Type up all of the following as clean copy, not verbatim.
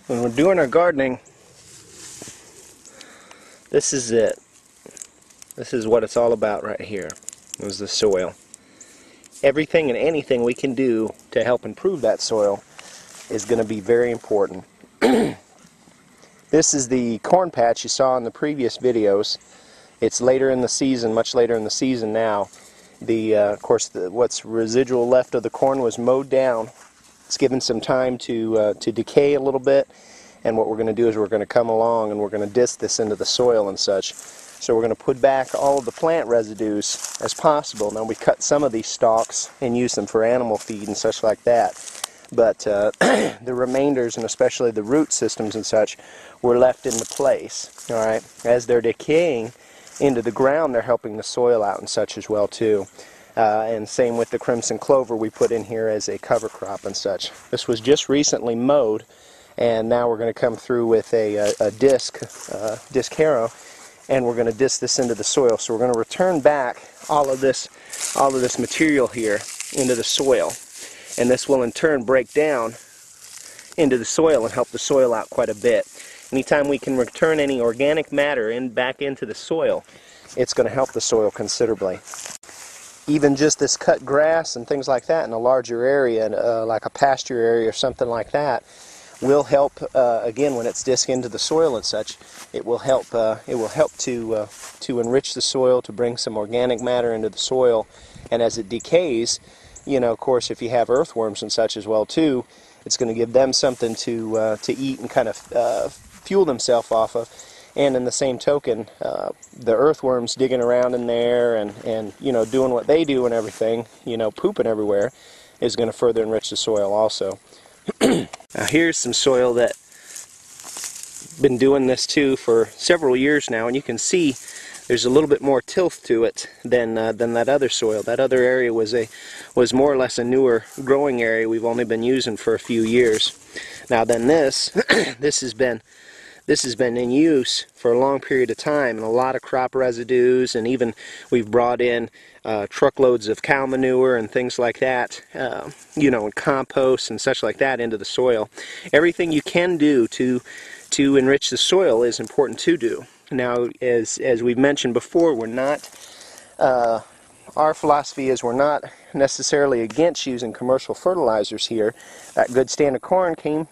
when we're doing our gardening, this is it. This is what it's all about right here, is the soil. Everything and anything we can do to help improve that soil is going to be very important. This is the corn patch you saw in the previous videos. It's later in the season, much later in the season now. Of course, what's residual left of the corn was mowed down. It's given some time to decay a little bit, and what we're going to do is we're going to come along and we're going to disc this into the soil and such. So we're going to put back all of the plant residues as possible. Now we cut some of these stalks and use them for animal feed and such like that. But the remainders, and especially the root systems and such, were left into place. All right, as they're decaying into the ground, they're helping the soil out and such as well too. And same with the crimson clover we put in here as a cover crop and such. This was just recently mowed, and now we're going to come through with a disc harrow, and we're going to disc this into the soil. So we're going to return back all of this material here into the soil, and this will in turn break down into the soil and help the soil out quite a bit. Anytime we can return any organic matter back into the soil, it's going to help the soil considerably. Even just this cut grass and things like that in a larger area, like a pasture area or something like that, will help. Again, when it's disc into the soil and such, it will help. It will help to enrich the soil, to bring some organic matter into the soil, and as it decays, you know, of course, if you have earthworms and such as well too, it's going to give them something to eat and kind of fuel themselves off of. And in the same token, the earthworms digging around in there and you know, doing what they do and everything, you know, pooping everywhere, is going to further enrich the soil also. Now here's some soil that been doing this too for several years now, and you can see there's a little bit more tilth to it than that other soil. That other area was more or less a newer growing area we've only been using for a few years. Now then this has been in use for a long period of time, and a lot of crop residues, and even we've brought in truckloads of cow manure and things like that, you know, and compost and such like that into the soil. Everything you can do to enrich the soil is important to do. Now, as we've mentioned before, we're not, our philosophy is we're not necessarily against using commercial fertilizers here. That good stand of corn came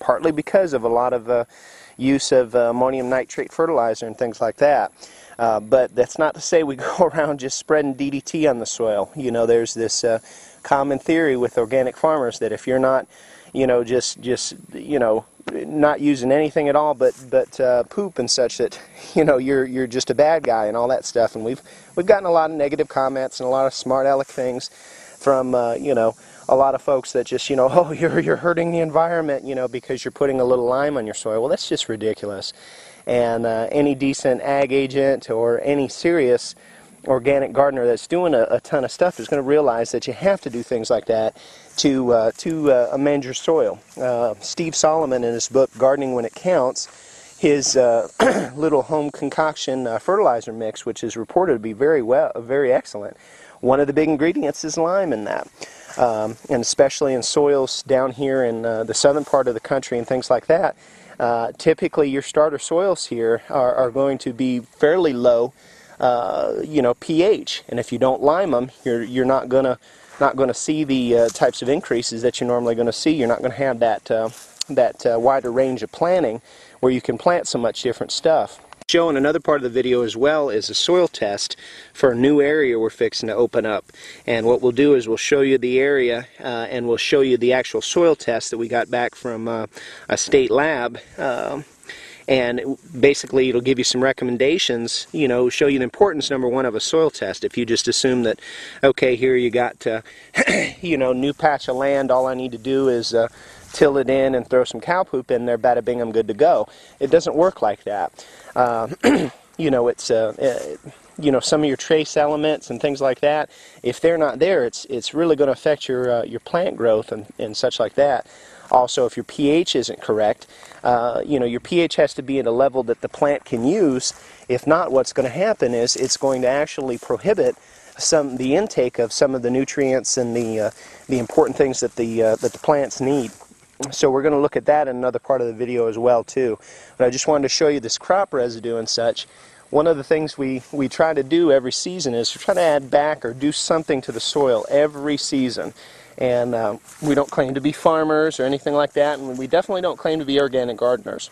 partly because of a lot of use of ammonium nitrate fertilizer and things like that. But that's not to say we go around just spreading DDT on the soil. You know, there's this common theory with organic farmers that if you're not, you know, just you know, not using anything at all but poop and such, that, you know, you're just a bad guy and all that stuff. And we've gotten a lot of negative comments and a lot of smart aleck things from you know, a lot of folks that just, you know, oh, you're hurting the environment, you know, because you're putting a little lime on your soil. Well, that's just ridiculous. And any decent ag agent or any serious organic gardener that's doing a ton of stuff is going to realize that you have to do things like that to amend your soil. Steve Solomon, in his book Gardening When It Counts, his little home concoction fertilizer mix, which is reported to be very excellent, one of the big ingredients is lime in that. And especially in soils down here in the southern part of the country and things like that, typically your starter soils here are going to be fairly low, you know, pH, and if you don't lime them, you're not gonna see the types of increases that you're normally going to see. You're not going to have that wider range of planting where you can plant so much different stuff. Show in another part of the video as well is a soil test for a new area we're fixing to open up. And what we'll do is we'll show you the area and we'll show you the actual soil test that we got back from a state lab. And basically it'll give you some recommendations, you know, show you the importance, number one, of a soil test. If you just assume that, okay, here you got, you know, new patch of land, all I need to do is till it in and throw some cow poop in there, bada bing, I'm good to go. It doesn't work like that. You know, it's you know, some of your trace elements and things like that, if they're not there, it's really going to affect your plant growth and such like that. Also, if your pH isn't correct, you know, your pH has to be at a level that the plant can use. If not, what's going to happen is it's going to actually prohibit the intake of some of the nutrients and the important things that the plants need. So we're going to look at that in another part of the video as well too. But I just wanted to show you this crop residue and such. One of the things we try to do every season is to try to add back or do something to the soil every season. And we don't claim to be farmers or anything like that, and we definitely don't claim to be organic gardeners.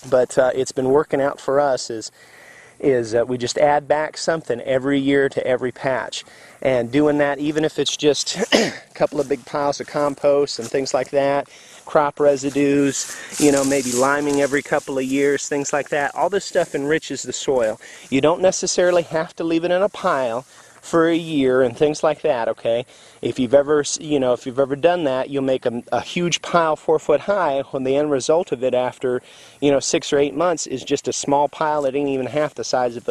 But it's been working out for us is we just add back something every year to every patch. And doing that, even if it's just a couple of big piles of compost and things like that, crop residues, you know, maybe liming every couple of years, things like that, all this stuff enriches the soil. You don't necessarily have to leave it in a pile for a year and things like that, okay? If you've ever, if you've ever done that, you'll make a huge pile 4 foot high when the end result of it after, 6 or 8 months is just a small pile that ain't even half the size of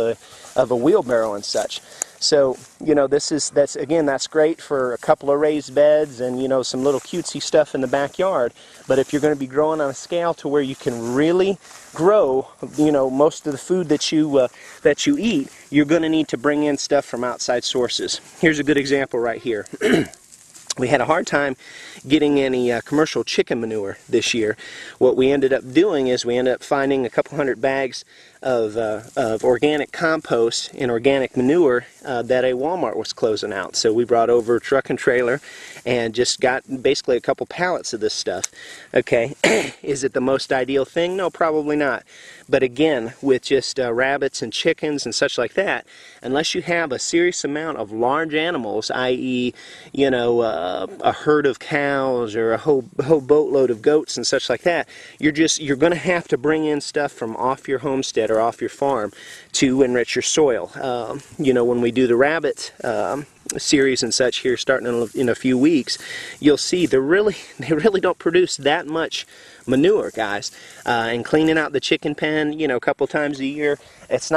a wheelbarrow and such. So, that's great for a couple of raised beds and, some little cutesy stuff in the backyard. But if you're going to be growing on a scale to where you can really grow, most of the food that you eat, you're going to need to bring in stuff from outside sources. Here's a good example right here. We had a hard time getting any commercial chicken manure this year. What we ended up doing is we ended up finding a couple hundred bags of organic compost and organic manure that a Walmart was closing out. So we brought over a truck and trailer and just got basically a couple pallets of this stuff. Okay, is it the most ideal thing? No, probably not. But again, with just rabbits and chickens and such like that, unless you have a serious amount of large animals, i.e., a herd of cows or a whole boatload of goats and such like that, you're going to have to bring in stuff from off your homestead or off your farm to enrich your soil. When we do the rabbit series and such here starting in a few weeks, you'll see they really don't produce that much manure, guys. And cleaning out the chicken pen, a couple times a year, it's not